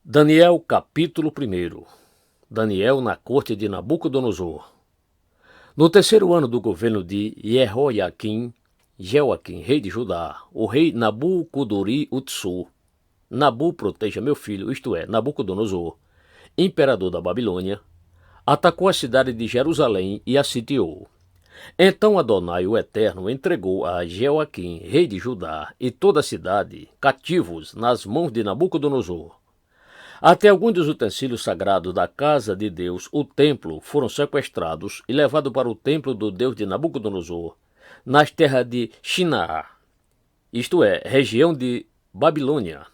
Daniel capítulo 1. Daniel na corte de Nabucodonosor. No terceiro ano do governo de Jeoaquim, rei de Judá, o rei Nabucodonosor, Nabu proteja meu filho, isto é, Nabucodonosor, imperador da Babilônia, atacou a cidade de Jerusalém e a sitiou. Então Adonai, o Eterno, entregou a Jeoaquim, rei de Judá, e toda a cidade, cativos, nas mãos de Nabucodonosor. Até alguns dos utensílios sagrados da casa de Deus, o templo, foram sequestrados e levados para o templo do Deus de Nabucodonosor, nas terras de Shinar, isto é, região de Babilônia,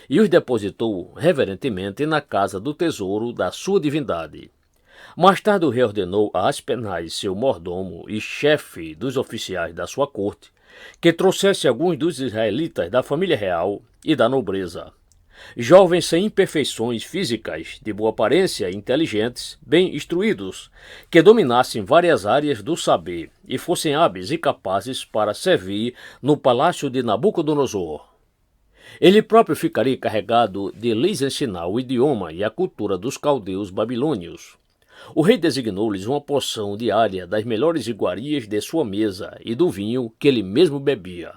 e os depositou reverentemente na casa do tesouro da sua divindade. Mais tarde o rei ordenou a Aspenaz, seu mordomo e chefe dos oficiais da sua corte, que trouxesse alguns dos israelitas da família real e da nobreza, jovens sem imperfeições físicas, de boa aparência, inteligentes, bem instruídos, que dominassem várias áreas do saber e fossem hábeis e capazes para servir no palácio de Nabucodonosor. Ele próprio ficaria encarregado de lhes ensinar o idioma e a cultura dos caldeus babilônios. O rei designou-lhes uma porção diária das melhores iguarias de sua mesa e do vinho que ele mesmo bebia.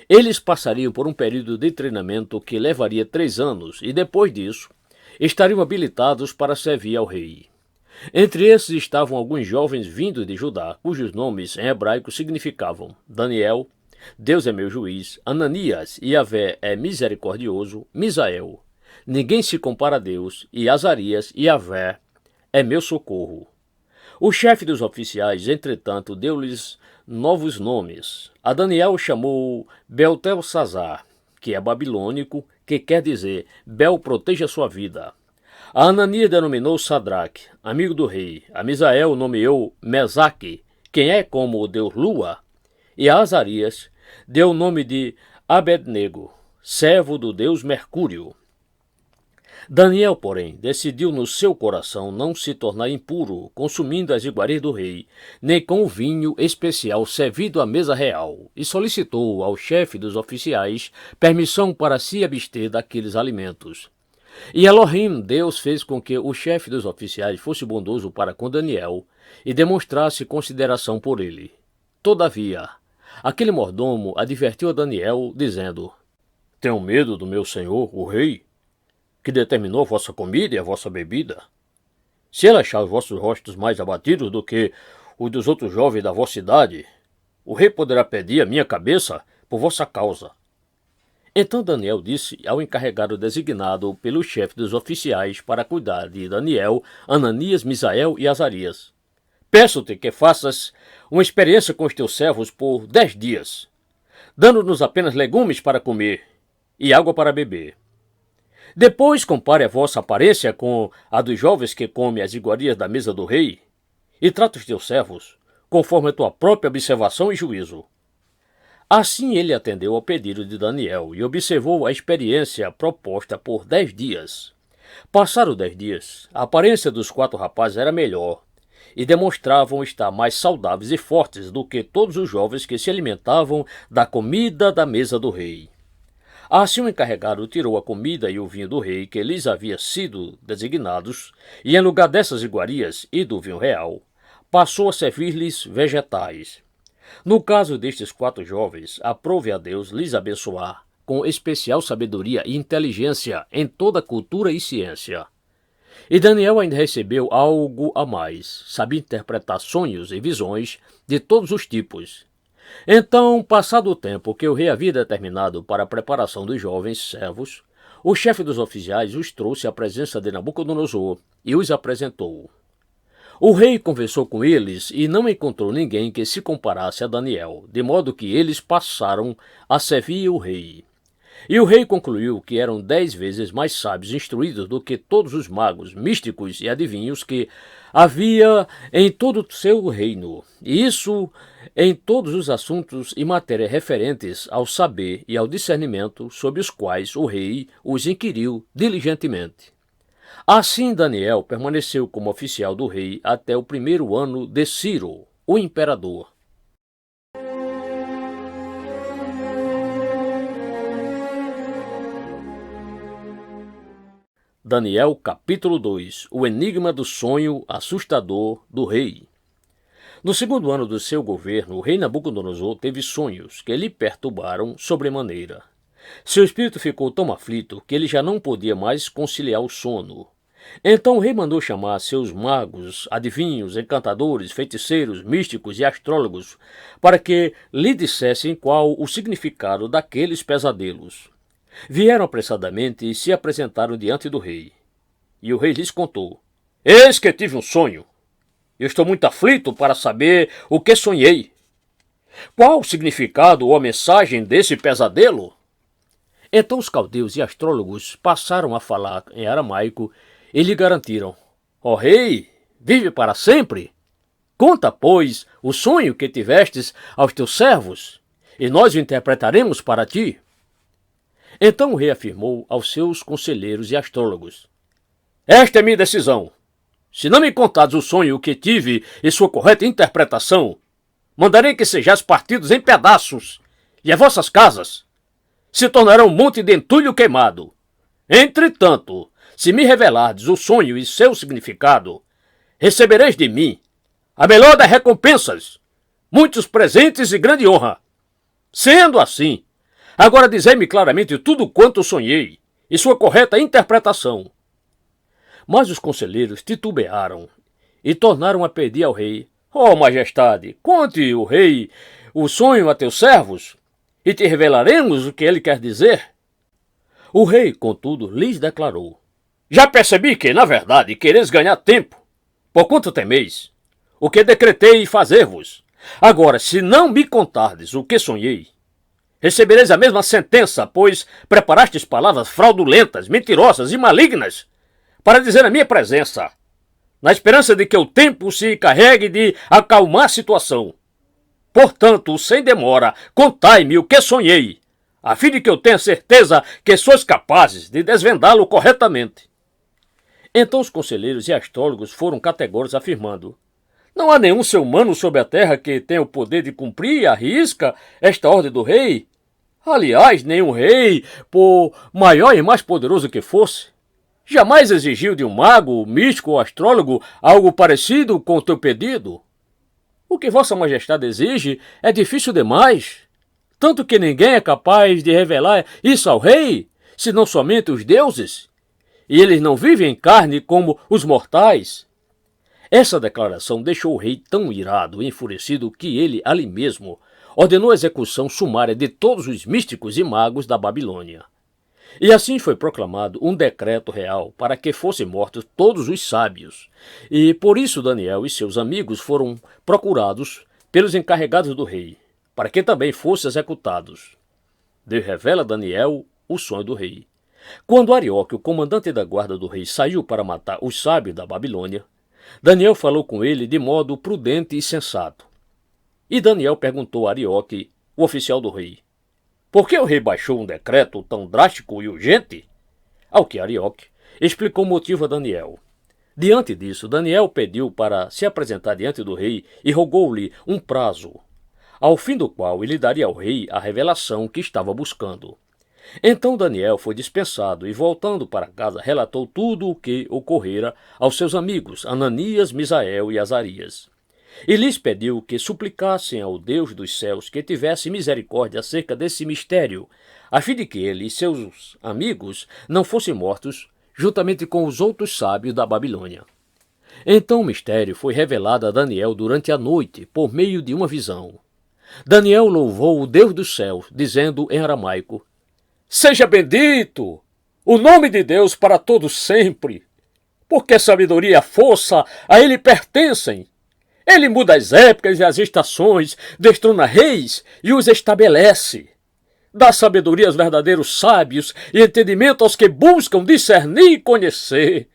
Eles passariam por um período de treinamento que levaria 3 anos e, depois disso, estariam habilitados para servir ao rei. Entre esses estavam alguns jovens vindos de Judá, cujos nomes em hebraico significavam Daniel, Deus é meu juiz, Ananias, Yahvé é misericordioso, Misael, ninguém se compara a Deus, e Azarias, Yahvé é meu socorro. O chefe dos oficiais, entretanto, deu-lhes novos nomes. A Daniel chamou Beltesazar, que é babilônico, que quer dizer Bel proteja sua vida. A Ananias denominou Sadraque, amigo do rei. A Misael nomeou Mesaque, quem é como o deus Lua. E a Azarias deu o nome de Abednego, servo do deus Mercúrio. Daniel, porém, decidiu no seu coração não se tornar impuro, consumindo as iguarias do rei, nem com o vinho especial servido à mesa real, e solicitou ao chefe dos oficiais permissão para se abster daqueles alimentos. E Elohim, Deus, fez com que o chefe dos oficiais fosse bondoso para com Daniel e demonstrasse consideração por ele. Todavia, aquele mordomo advertiu a Daniel, dizendo: "Tenho medo do meu senhor, o rei, que determinou a vossa comida e a vossa bebida. Se ele achar os vossos rostos mais abatidos do que os dos outros jovens da vossa idade, o rei poderá pedir a minha cabeça por vossa causa." Então Daniel disse ao encarregado designado pelo chefe dos oficiais para cuidar de Daniel, Ananias, Misael e Azarias: "Peço-te que faças uma experiência com os teus servos por 10 dias, dando-nos apenas legumes para comer e água para beber. Depois compare a vossa aparência com a dos jovens que comem as iguarias da mesa do rei, e trata os teus servos conforme a tua própria observação e juízo." Assim ele atendeu ao pedido de Daniel e observou a experiência proposta por 10 dias. Passaram 10 dias, a aparência dos 4 rapazes era melhor, e demonstravam estar mais saudáveis e fortes do que todos os jovens que se alimentavam da comida da mesa do rei. Assim o encarregado tirou a comida e o vinho do rei que lhes havia sido designados, e em lugar dessas iguarias e do vinho real, passou a servir-lhes vegetais. No caso destes 4 jovens, aprove a Deus lhes abençoar com especial sabedoria e inteligência em toda a cultura e ciência. E Daniel ainda recebeu algo a mais, sabia interpretar sonhos e visões de todos os tipos. Então, passado o tempo que o rei havia determinado para a preparação dos jovens servos, o chefe dos oficiais os trouxe à presença de Nabucodonosor e os apresentou. O rei conversou com eles e não encontrou ninguém que se comparasse a Daniel, de modo que eles passaram a servir o rei. E o rei concluiu que eram 10 vezes mais sábios e instruídos do que todos os magos, místicos e adivinhos que havia em todo o seu reino, e isso em todos os assuntos e matérias referentes ao saber e ao discernimento sobre os quais o rei os inquiriu diligentemente. Assim Daniel permaneceu como oficial do rei até o 1º ano de Ciro, o imperador. Daniel capítulo 2 O enigma do sonho assustador do rei. No segundo ano do seu governo, o rei Nabucodonosor teve sonhos que lhe perturbaram sobremaneira. Seu espírito ficou tão aflito que ele já não podia mais conciliar o sono. Então o rei mandou chamar seus magos, adivinhos, encantadores, feiticeiros, místicos e astrólogos para que lhe dissessem qual o significado daqueles pesadelos. Vieram apressadamente e se apresentaram diante do rei. E o rei lhes contou: Eis que tive um sonho. Eu estou muito aflito para saber o que sonhei. Qual o significado ou a mensagem desse pesadelo? Então os caldeus e astrólogos passaram a falar em aramaico e lhe garantiram: Ó rei, vive para sempre. Conta, pois, o sonho que tivestes aos teus servos, e nós o interpretaremos para ti. Então o rei afirmou aos seus conselheiros e astrólogos: Esta é minha decisão. Se não me contares o sonho que tive e sua correta interpretação, mandarei que sejais partidos em pedaços, e as vossas casas se tornarão um monte de entulho queimado. Entretanto, se me revelardes o sonho e seu significado, recebereis de mim a melhor das recompensas, muitos presentes e grande honra. Sendo assim, agora dizei-me claramente tudo quanto sonhei e sua correta interpretação. Mas os conselheiros titubearam e tornaram a pedir ao rei: Ó majestade, conte o rei o sonho a teus servos, e te revelaremos o que ele quer dizer. O rei, contudo, lhes declarou: Já percebi que, na verdade, quereis ganhar tempo, porquanto temeis o que decretei fazer-vos. Agora, se não me contardes o que sonhei, recebereis a mesma sentença, pois preparastes palavras fraudulentas, mentirosas e malignas para dizer a minha presença, na esperança de que o tempo se encarregue de acalmar a situação. Portanto, sem demora, contai-me o que sonhei, a fim de que eu tenha certeza que sois capazes de desvendá-lo corretamente. Então os conselheiros e astrólogos foram categóricos, afirmando: Não há nenhum ser humano sobre a terra que tenha o poder de cumprir à risca esta ordem do rei. Aliás, nenhum rei, por maior e mais poderoso que fosse, jamais exigiu de um mago, místico ou astrólogo algo parecido com o teu pedido. O que Vossa Majestade exige é difícil demais, tanto que ninguém é capaz de revelar isso ao rei, senão somente os deuses, e eles não vivem em carne como os mortais. Essa declaração deixou o rei tão irado e enfurecido que ele, ali mesmo, ordenou a execução sumária de todos os místicos e magos da Babilônia. E assim foi proclamado um decreto real para que fossem mortos todos os sábios. E por isso Daniel e seus amigos foram procurados pelos encarregados do rei, para que também fossem executados. Deus revela a Daniel o sonho do rei. Quando Arioque, o comandante da guarda do rei, saiu para matar os sábios da Babilônia, Daniel falou com ele de modo prudente e sensato. E Daniel perguntou a Arioque, o oficial do rei: Por que o rei baixou um decreto tão drástico e urgente? Ao que Arioque explicou o motivo a Daniel. Diante disso, Daniel pediu para se apresentar diante do rei e rogou-lhe um prazo, ao fim do qual ele daria ao rei a revelação que estava buscando. Então Daniel foi dispensado e, voltando para casa, relatou tudo o que ocorrera aos seus amigos Ananias, Misael e Azarias. E lhes pediu que suplicassem ao Deus dos céus que tivesse misericórdia acerca desse mistério, a fim de que ele e seus amigos não fossem mortos juntamente com os outros sábios da Babilônia. Então o mistério foi revelado a Daniel durante a noite, por meio de uma visão. Daniel louvou o Deus dos céus, dizendo em aramaico: Seja bendito o nome de Deus para todos sempre, porque a sabedoria e a força a ele pertencem. Ele muda as épocas e as estações, destrona reis e os estabelece. Dá sabedoria aos verdadeiros sábios e entendimento aos que buscam discernir e conhecer.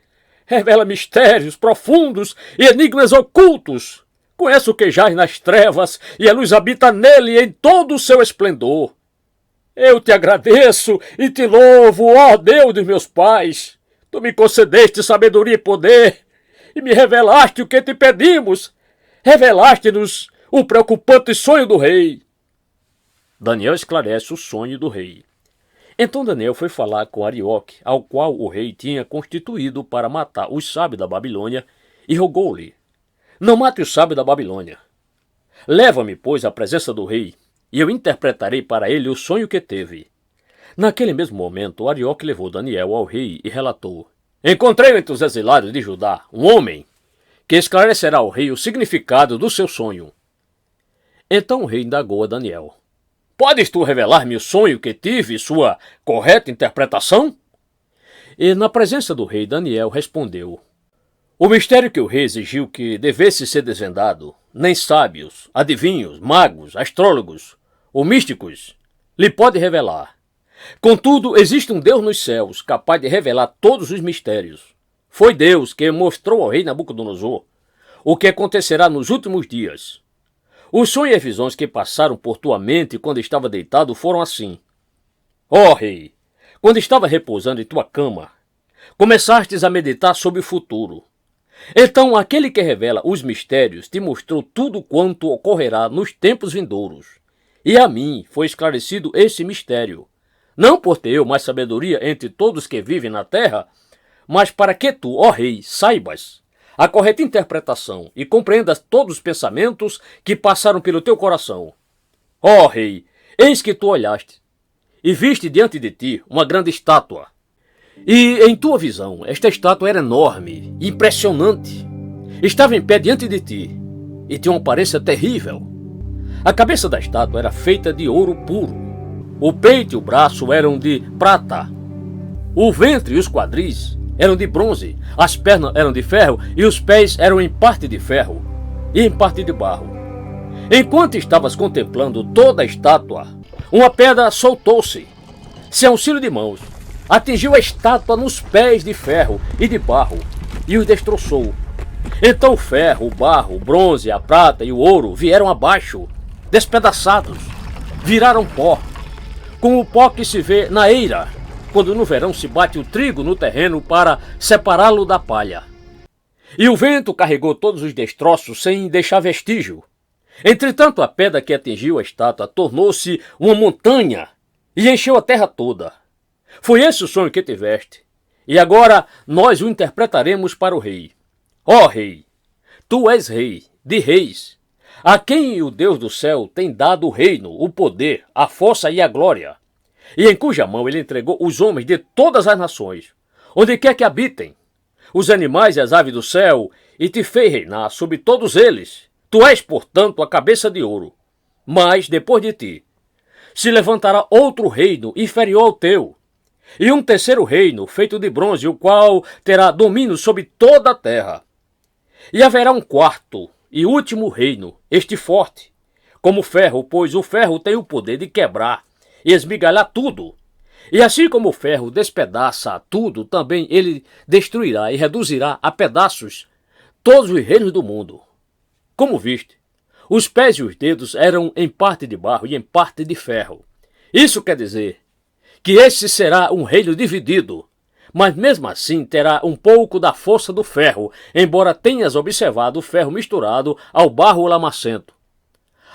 Revela mistérios profundos e enigmas ocultos. Conhece o que jaz nas trevas e a luz habita nele em todo o seu esplendor. Eu te agradeço e te louvo, ó Deus dos meus pais. Tu me concedeste sabedoria e poder e me revelaste o que te pedimos. Revelaste-nos o preocupante sonho do rei. Daniel esclarece o sonho do rei. Então Daniel foi falar com Arioque, ao qual o rei tinha constituído para matar os sábios da Babilônia, e rogou-lhe: Não mate os sábios da Babilônia. Leva-me, pois, à presença do rei, e eu interpretarei para ele o sonho que teve. Naquele mesmo momento, Arioque levou Daniel ao rei e relatou: Encontrei entre os exilados de Judá um homem que esclarecerá ao rei o significado do seu sonho. Então o rei indagou a Daniel: Podes tu revelar-me o sonho que tive e sua correta interpretação? E na presença do rei, Daniel respondeu: O mistério que o rei exigiu que devesse ser desvendado, nem sábios, adivinhos, magos, astrólogos ou místicos lhe pode revelar. Contudo, existe um Deus nos céus capaz de revelar todos os mistérios. Foi Deus que mostrou ao rei Nabucodonosor o que acontecerá nos últimos dias. Os sonhos e visões que passaram por tua mente quando estava deitado foram assim. Ó rei, quando estava repousando em tua cama, começastes a meditar sobre o futuro. Então aquele que revela os mistérios te mostrou tudo quanto ocorrerá nos tempos vindouros. E a mim foi esclarecido esse mistério, não por ter eu mais sabedoria entre todos que vivem na terra, mas para que tu, ó rei, saibas a correta interpretação e compreendas todos os pensamentos que passaram pelo teu coração. Ó rei, eis que tu olhaste, e viste diante de ti uma grande estátua. E em tua visão, esta estátua era enorme, impressionante. Estava em pé diante de ti, e tinha uma aparência terrível. A cabeça da estátua era feita de ouro puro. O peito e o braço eram de prata. O ventre e os quadris eram de bronze, as pernas eram de ferro e os pés eram em parte de ferro e em parte de barro. Enquanto estavas contemplando toda a estátua, uma pedra soltou-se, sem auxílio de mãos, atingiu a estátua nos pés de ferro e de barro e os destroçou. Então o ferro, o barro, o bronze, a prata e o ouro vieram abaixo, despedaçados, viraram pó, como o pó que se vê na eira, quando no verão se bate o trigo no terreno para separá-lo da palha. E o vento carregou todos os destroços sem deixar vestígio. Entretanto, a pedra que atingiu a estátua tornou-se uma montanha e encheu a terra toda. Foi esse o sonho que tiveste, e agora nós o interpretaremos para o rei. Ó rei, tu és rei de reis, a quem o Deus do céu tem dado o reino, o poder, a força e a glória, e em cuja mão ele entregou os homens de todas as nações, onde quer que habitem, os animais e as aves do céu, e te fez reinar sobre todos eles. Tu és, portanto, a cabeça de ouro. Mas, depois de ti, se levantará outro reino inferior ao teu, e um terceiro reino feito de bronze, o qual terá domínio sobre toda a terra. E haverá um quarto e último reino, este forte, como ferro, pois o ferro tem o poder de quebrar e esmigalhar tudo. E assim como o ferro despedaça tudo, também ele destruirá e reduzirá a pedaços todos os reinos do mundo. Como viste, os pés e os dedos eram em parte de barro e em parte de ferro. Isso quer dizer que esse será um reino dividido, mas mesmo assim terá um pouco da força do ferro, embora tenhas observado o ferro misturado ao barro lamacento.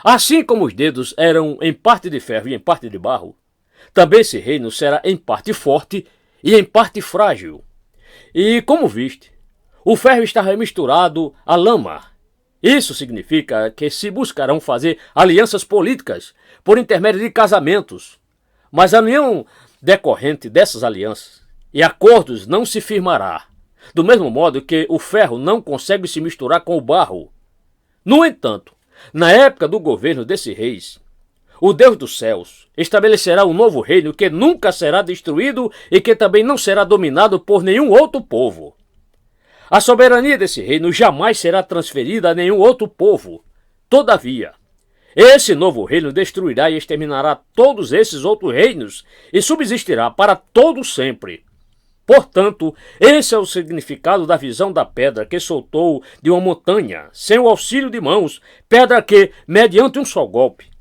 Assim como os dedos eram em parte de ferro e em parte de barro, também esse reino será em parte forte e em parte frágil. E como viste, o ferro estará misturado à lama. Isso significa que se buscarão fazer alianças políticas por intermédio de casamentos, mas a união decorrente dessas alianças e acordos não se firmará, do mesmo modo que o ferro não consegue se misturar com o barro. No entanto, na época do governo desses reis, o Deus dos céus estabelecerá um novo reino que nunca será destruído e que também não será dominado por nenhum outro povo. A soberania desse reino jamais será transferida a nenhum outro povo. Todavia, esse novo reino destruirá e exterminará todos esses outros reinos e subsistirá para todo sempre. Portanto, esse é o significado da visão da pedra que soltou de uma montanha, sem o auxílio de mãos, pedra que, mediante um só golpe,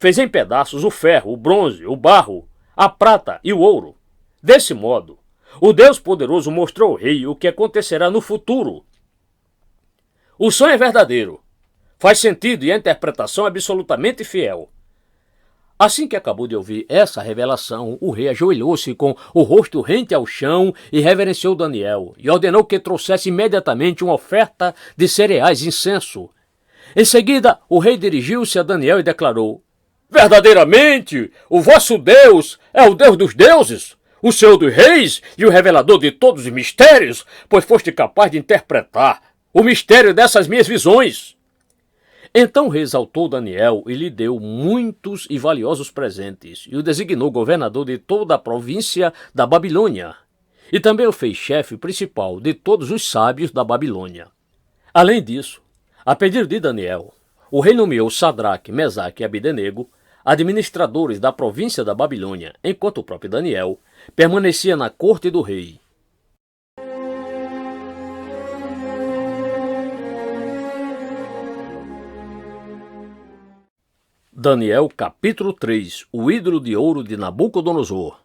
fez em pedaços o ferro, o bronze, o barro, a prata e o ouro. Desse modo, o Deus poderoso mostrou ao rei o que acontecerá no futuro. O sonho é verdadeiro, faz sentido e a interpretação é absolutamente fiel. Assim que acabou de ouvir essa revelação, o rei ajoelhou-se com o rosto rente ao chão e reverenciou Daniel, e ordenou que trouxesse imediatamente uma oferta de cereais e incenso. Em seguida, o rei dirigiu-se a Daniel e declarou: verdadeiramente, o vosso Deus é o Deus dos deuses, o Senhor dos reis e o revelador de todos os mistérios, pois foste capaz de interpretar o mistério dessas minhas visões. Então o rei exaltou Daniel e lhe deu muitos e valiosos presentes, e o designou governador de toda a província da Babilônia. E também o fez chefe principal de todos os sábios da Babilônia. Além disso, a pedido de Daniel, o rei nomeou Sadraque, Mesaque e Abdenego administradores da província da Babilônia, enquanto o próprio Daniel permanecia na corte do rei. Daniel capítulo 3 O ídolo de ouro de Nabucodonosor.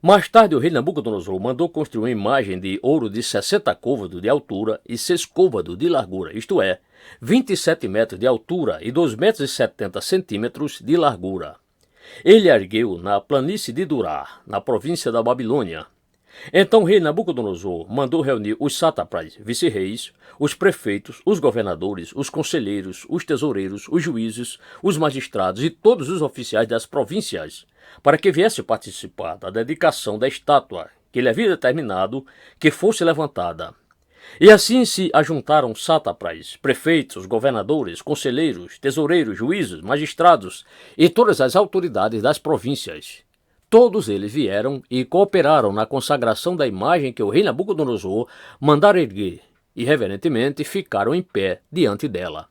Mais tarde o rei Nabucodonosor mandou construir uma imagem de ouro de 60 côvados de altura e 6 côvados de largura, isto é, 27 metros de altura e 2 metros e 70 centímetros de largura. Ele ergueu na planície de Durá, na província da Babilônia. Então o rei Nabucodonosor mandou reunir os sátrapas, vice-reis, os prefeitos, os governadores, os conselheiros, os tesoureiros, os juízes, os magistrados e todos os oficiais das províncias, para que viesse participar da dedicação da estátua que ele havia determinado que fosse levantada. E assim se ajuntaram sátrapas, prefeitos, governadores, conselheiros, tesoureiros, juízes, magistrados e todas as autoridades das províncias. Todos eles vieram e cooperaram na consagração da imagem que o rei Nabucodonosor mandara erguer, e reverentemente ficaram em pé diante dela.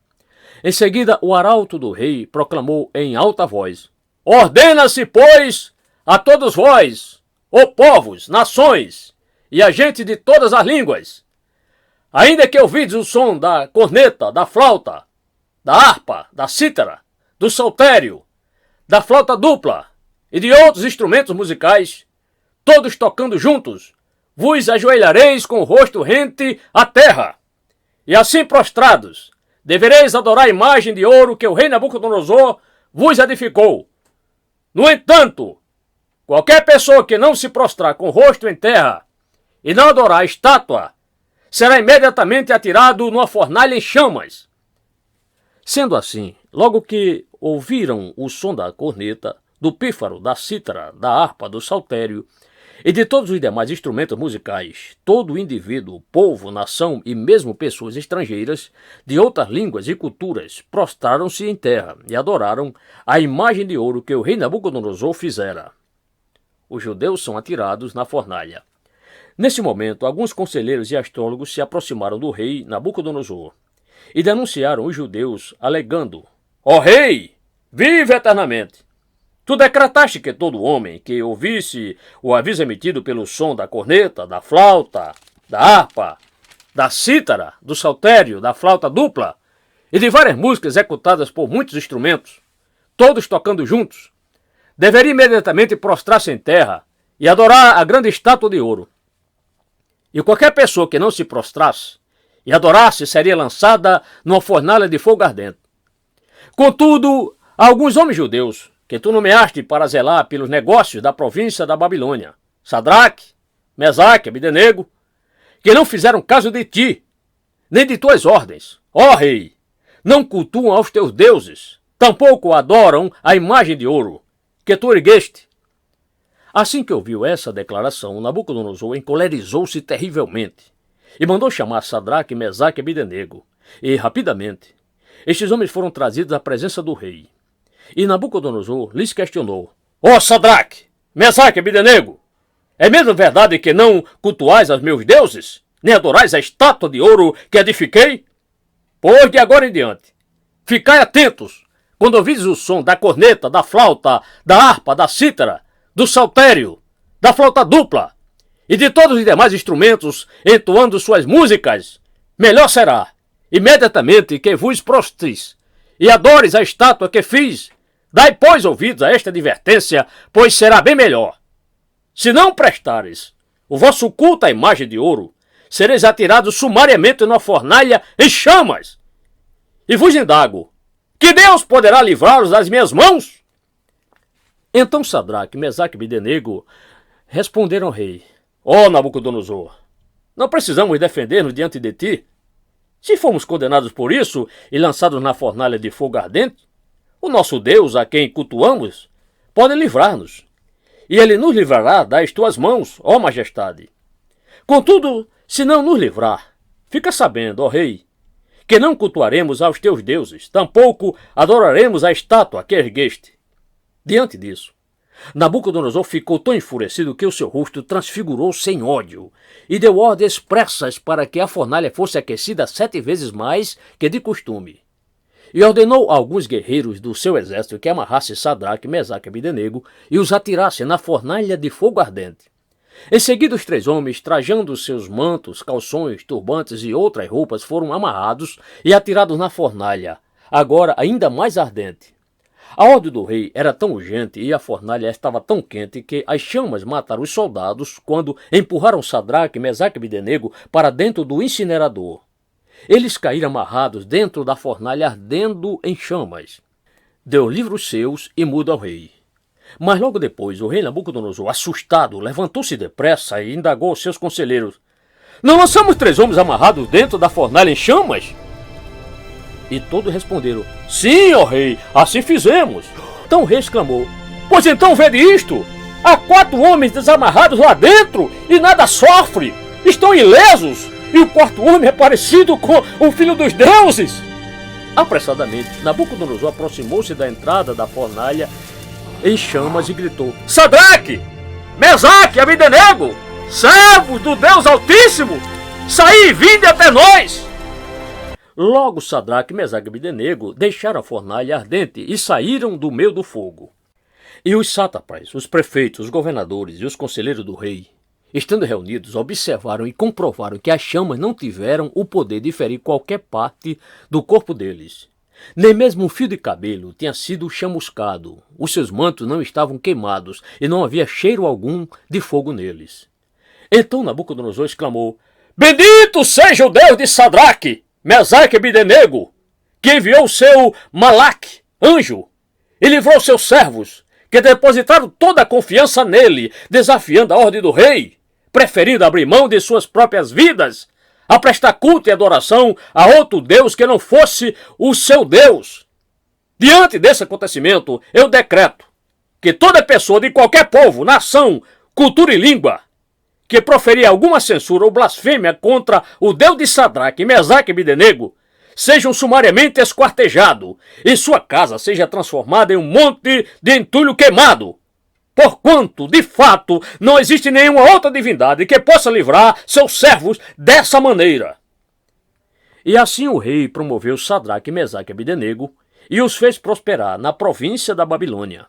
Em seguida, o arauto do rei proclamou em alta voz: ordena-se, pois, a todos vós, ó povos, nações e a gente de todas as línguas, ainda que ouvides o som da corneta, da flauta, da harpa, da cítara, do saltério, da flauta dupla e de outros instrumentos musicais, todos tocando juntos, vos ajoelhareis com o rosto rente à terra, e assim prostrados, devereis adorar a imagem de ouro que o rei Nabucodonosor vos edificou. No entanto, qualquer pessoa que não se prostrar com o rosto em terra e não adorar a estátua, será imediatamente atirado numa fornalha em chamas. Sendo assim, logo que ouviram o som da corneta, do pífaro, da cítara, da harpa, do saltério e de todos os demais instrumentos musicais, todo indivíduo, povo, nação e mesmo pessoas estrangeiras de outras línguas e culturas prostraram-se em terra e adoraram a imagem de ouro que o rei Nabucodonosor fizera. Os judeus são atirados na fornalha. Nesse momento, alguns conselheiros e astrólogos se aproximaram do rei Nabucodonosor e denunciaram os judeus, alegando: ó rei, vive eternamente! Tu decretaste que todo homem que ouvisse o aviso emitido pelo som da corneta, da flauta, da harpa, da cítara, do saltério, da flauta dupla e de várias músicas executadas por muitos instrumentos, todos tocando juntos, deveria imediatamente prostrar-se em terra e adorar a grande estátua de ouro. E qualquer pessoa que não se prostrasse e adorasse seria lançada numa fornalha de fogo ardente. Contudo, alguns homens judeus que tu nomeaste para zelar pelos negócios da província da Babilônia, Sadraque, Mesaque, Abdenego, que não fizeram caso de ti, nem de tuas ordens, ó rei, não cultuam aos teus deuses, tampouco adoram a imagem de ouro que tu ergueste. Assim que ouviu essa declaração, Nabucodonosor encolerizou-se terrivelmente e mandou chamar Sadraque, Mesaque e Abdenego, e rapidamente estes homens foram trazidos à presença do rei. E Nabucodonosor lhes questionou: ó Sadraque, Mesaque e Abdenego, é mesmo verdade que não cultuais aos meus deuses, nem adorais a estátua de ouro que edifiquei? Pois de agora em diante, ficai atentos quando ouvides o som da corneta, da flauta, da harpa, da cítara, do saltério, da flauta dupla e de todos os demais instrumentos entoando suas músicas, melhor será imediatamente que vos prostres e adores a estátua que fiz. Dai, pois, ouvidos a esta advertência, pois será bem melhor. Se não prestares o vosso culto à imagem de ouro, sereis atirados sumariamente numa fornalha em chamas. E vos indago: que Deus poderá livrá-los das minhas mãos? Então Sadraque, Mesaque e Abidenego responderam ao rei: Ó Nabucodonosor, não precisamos defender-nos diante de ti? Se fomos condenados por isso e lançados na fornalha de fogo ardente, o nosso Deus, a quem cultuamos, pode livrar-nos, e ele nos livrará das tuas mãos, ó majestade. Contudo, se não nos livrar, fica sabendo, ó rei, que não cultuaremos aos teus deuses, tampouco adoraremos a estátua que ergueste. Diante disso, Nabucodonosor ficou tão enfurecido que o seu rosto transfigurou-se em ódio e deu ordens expressas para que a fornalha fosse aquecida 7 vezes mais que de costume. E ordenou a alguns guerreiros do seu exército que amarrassem Sadraque, Mesaque e Abidenego e os atirassem na fornalha de fogo ardente. Em seguida, os 3 homens, trajando seus mantos, calções, turbantes e outras roupas, foram amarrados e atirados na fornalha, agora ainda mais ardente. A ordem do rei era tão urgente e a fornalha estava tão quente que as chamas mataram os soldados quando empurraram Sadraque, Mesaque e Abidenego para dentro do incinerador. Eles caíram amarrados dentro da fornalha ardendo em chamas. Deu livros seus e muda ao rei. Mas logo depois, o rei Nabucodonosor, assustado, levantou-se depressa e indagou aos seus conselheiros: Não lançamos 3 homens amarrados dentro da fornalha em chamas? E todos responderam: Sim, ó rei, assim fizemos. Então o rei exclamou: Pois então vede isto! Há 4 homens desamarrados lá dentro e nada sofre! Estão ilesos! E o 4º homem é parecido com o filho dos deuses! Apressadamente, Nabucodonosor aproximou-se da entrada da fornalha em chamas e gritou: Sadraque, Mesaque e Abidenego, servos do Deus Altíssimo, saí e vinde até nós! Logo Sadraque, Mesaque e Abidenego deixaram a fornalha ardente e saíram do meio do fogo. E os sátrapas, os prefeitos, os governadores e os conselheiros do rei, estando reunidos, observaram e comprovaram que as chamas não tiveram o poder de ferir qualquer parte do corpo deles. Nem mesmo um fio de cabelo tinha sido chamuscado, os seus mantos não estavam queimados e não havia cheiro algum de fogo neles. Então Nabucodonosor exclamou: Bendito seja o Deus de Sadraque, Mesaque e Abidenego, que enviou o seu Malaque, anjo, e livrou seus servos, que depositaram toda a confiança nele, desafiando a ordem do rei, preferindo abrir mão de suas próprias vidas, a prestar culto e adoração a outro Deus que não fosse o seu Deus. Diante desse acontecimento, eu decreto que toda pessoa de qualquer povo, nação, cultura e língua que proferir alguma censura ou blasfêmia contra o Deus de Sadraque, Mesaque e Abidenego, sejam sumariamente esquartejado e sua casa seja transformada em um monte de entulho queimado, porquanto, de fato, não existe nenhuma outra divindade que possa livrar seus servos dessa maneira. E assim o rei promoveu Sadraque, Mesaque e Abidenego e os fez prosperar na província da Babilônia.